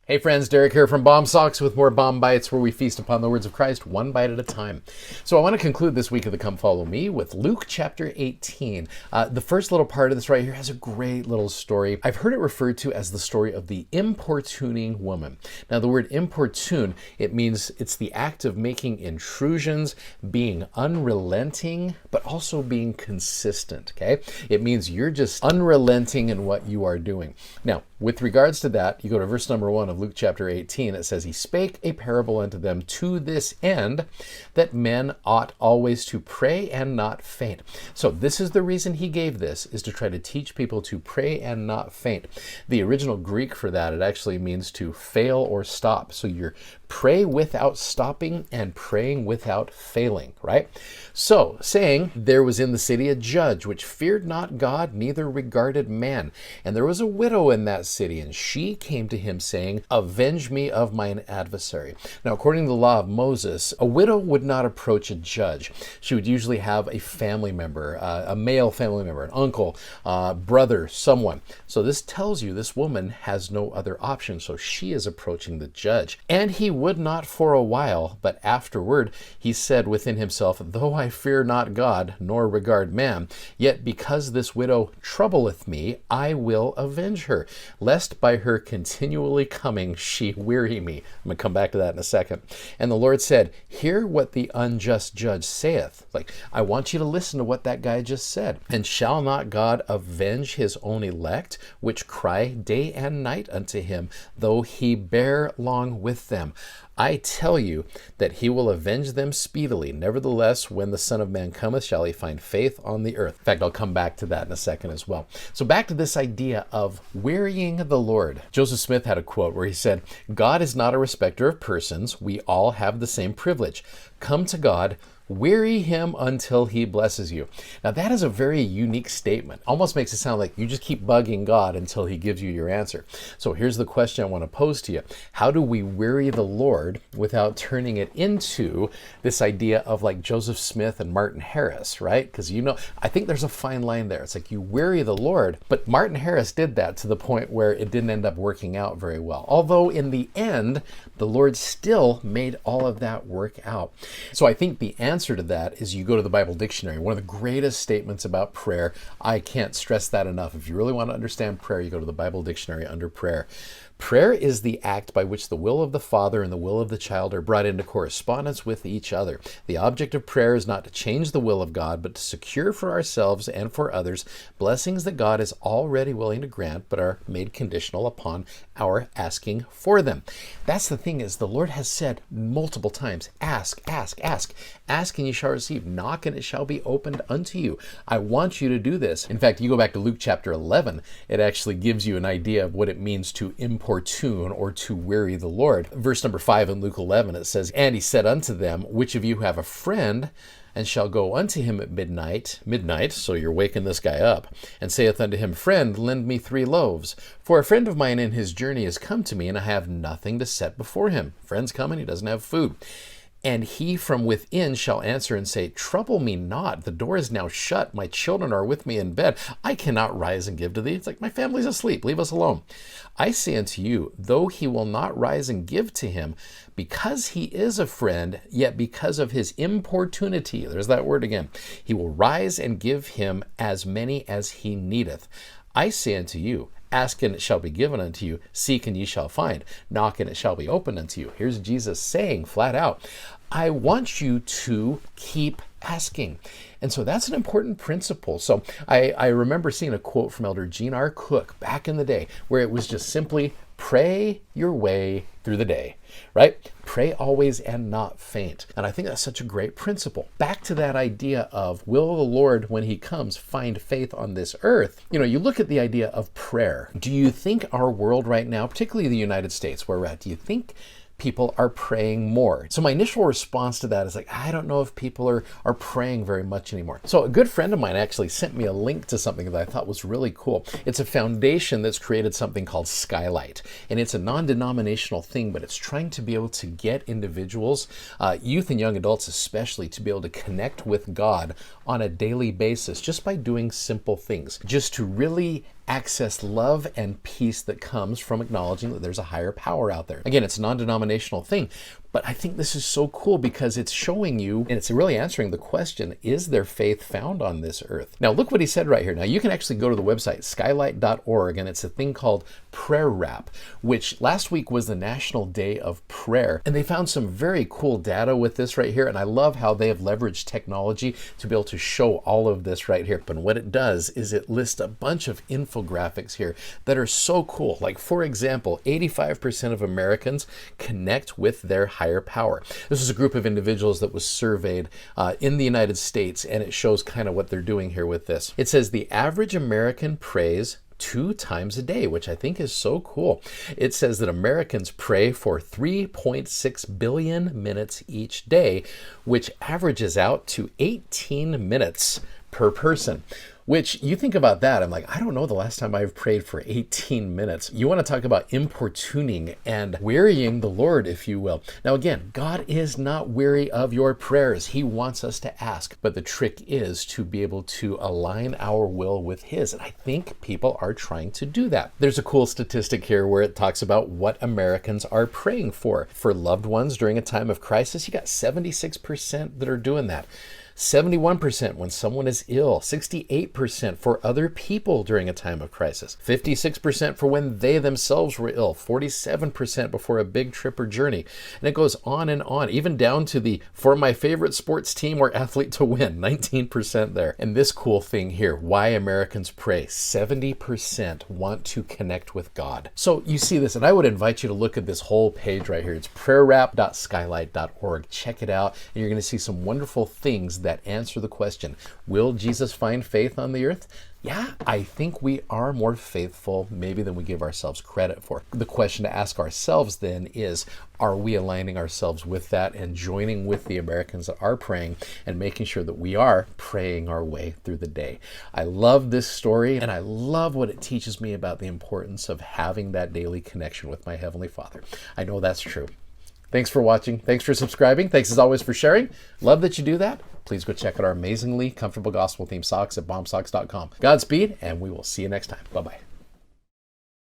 Hey friends, Derek here from Bomb Socks with more Bomb Bites, where we feast upon the words of Christ one bite at a time. So I want to conclude this week of the Come Follow Me with Luke chapter 18. The first little part of this right here has a great little story. I've heard it referred to as the story of the importuning woman. Now the word importune, it means it's the act of making intrusions, being unrelenting, but also being consistent, okay? It means you're just unrelenting in what you are doing. Now, with regards to that, you go to verse number 1 of Luke chapter 18. It says, "He spake a parable unto them to this end, that men ought always to pray and not faint." So this is the reason he gave this, is to try to teach people to pray and not faint. The original Greek for that, it actually means to fail or stop. So you're pray without stopping and praying without failing, right? So, saying, "There was in the city a judge which feared not God, neither regarded man. And there was a widow in that city, and she came to him, saying, Avenge me of mine adversary." Now, according to the law of Moses, a widow would not approach a judge. She would usually have a family member, a male family member, an uncle, brother, someone. So this tells you this woman has no other option, so she is approaching the judge. "And he would not for a while, but afterward he said within himself, Though I fear not God, nor regard man, yet because this widow troubleth me, I will avenge her, lest by her continually coming she weary me." I'm going to come back to that in a second. "And the Lord said, Hear what the unjust judge saith." Like, I want you to listen to what that guy just said. "And shall not God avenge his own elect, which cry day and night unto him, though he bear long with them? I tell you that he will avenge them speedily. Nevertheless, when the Son of Man cometh, shall he find faith on the earth?" In fact, I'll come back to that in a second as well. So back to this idea of wearying the Lord. Joseph Smith had a quote where he said, "God is not a respecter of persons. We all have the same privilege. Come to God, weary him until he blesses you." Now that is a very unique statement. Almost makes it sound like you just keep bugging God until he gives you your answer. So here's the question I want to pose to you. How do we weary the Lord without turning it into this idea of like Joseph Smith and Martin Harris, right? Because I think there's a fine line there. It's like you weary the Lord, but Martin Harris did that to the point where it didn't end up working out very well. Although in the end, the Lord still made all of that work out. So I think the answer to that is you go to the Bible dictionary. One of the greatest statements about prayer, I can't stress that enough. If you really want to understand prayer, you go to the Bible dictionary under prayer. Prayer is the act by which the will of the Father and the will of the child are brought into correspondence with each other. The object of prayer is not to change the will of God, but to secure for ourselves and for others blessings that God is already willing to grant, but are made conditional upon our asking for them. That's the thing, is the Lord has said multiple times, ask, ask, ask. Ask and you shall receive. Knock and it shall be opened unto you. I want you to do this. In fact, you go back to Luke chapter 11, it actually gives you an idea of what it means to importune or to weary the Lord. Verse number 5 in Luke 11, it says, "And he said unto them, Which of you have a friend, and shall go unto him at midnight," so you're waking this guy up, "and saith unto him, Friend, lend me 3 loaves. For a friend of mine in his journey is come to me, and I have nothing to set before him." Friend's coming, he doesn't have food. "And he from within shall answer and say, Trouble me not, the door is now shut, my children are with me in bed, I cannot rise and give to thee." It's like, my family's asleep, leave us alone. "I say unto you, though he will not rise and give to him, because he is a friend, yet because of his importunity," there's that word again, "he will rise and give him as many as he needeth. I say unto you, Ask and it shall be given unto you. Seek and ye shall find. Knock and it shall be opened unto you." Here's Jesus saying flat out, I want you to keep asking. And so that's an important principle. So I remember seeing a quote from Elder Gene R. Cook back in the day where it was just simply, pray your way through the day, right? Pray always and not faint. And I think that's such a great principle. Back to that idea of, will the Lord, when he comes, find faith on this earth? You look at the idea of prayer. Do you think our world right now, particularly the United States where we're at, do you think people are praying more? So my initial response to that is like, I don't know if people are praying very much anymore. So a good friend of mine actually sent me a link to something that I thought was really cool. It's a foundation that's created something called Skylight. And it's a non-denominational thing, but it's trying to be able to get individuals, youth and young adults especially, to be able to connect with God on a daily basis just by doing simple things. Just to really access love and peace that comes from acknowledging that there's a higher power out there. Again, it's a non-denominational thing, but I think this is so cool because it's showing you, and it's really answering the question, is there faith found on this earth? Now, look what he said right here. Now, you can actually go to the website, skylight.org, and it's a thing called Prayer Wrap, which last week was the National Day of Prayer. And they found some very cool data with this right here, and I love how they have leveraged technology to be able to show all of this right here. But what it does is it lists a bunch of infographics here that are so cool. Like, for example, 85% of Americans connect with their higher power. This is a group of individuals that was surveyed in the United States, and it shows kind of what they're doing here with this. It says the average American prays 2 times a day, which I think is so cool. It says that Americans pray for 3.6 billion minutes each day, which averages out to 18 minutes per person. Which, you think about that, I'm like, I don't know the last time I've prayed for 18 minutes. You want to talk about importuning and wearying the Lord, if you will. Now again, God is not weary of your prayers. He wants us to ask. But the trick is to be able to align our will with His. And I think people are trying to do that. There's a cool statistic here where it talks about what Americans are praying for. For loved ones during a time of crisis, you got 76% that are doing that. 71% when someone is ill, 68% for other people during a time of crisis, 56% for when they themselves were ill, 47% before a big trip or journey. And it goes on, even down to the for my favorite sports team or athlete to win, 19% there. And this cool thing here, why Americans pray, 70% want to connect with God. So you see this, and I would invite you to look at this whole page right here. It's prayerwrap.skylight.org. Check it out, and you're going to see some wonderful things that answer the question, will Jesus find faith on the earth? Yeah, I think we are more faithful maybe than we give ourselves credit for. The question to ask ourselves then is, are we aligning ourselves with that and joining with the Americans that are praying and making sure that we are praying our way through the day? I love this story, and I love what it teaches me about the importance of having that daily connection with my Heavenly Father. I know that's true. Thanks for watching. Thanks for subscribing. Thanks as always for sharing. Love that you do that. Please go check out our amazingly comfortable gospel themed socks at bombsocks.com. Godspeed, and we will see you next time. Bye-bye.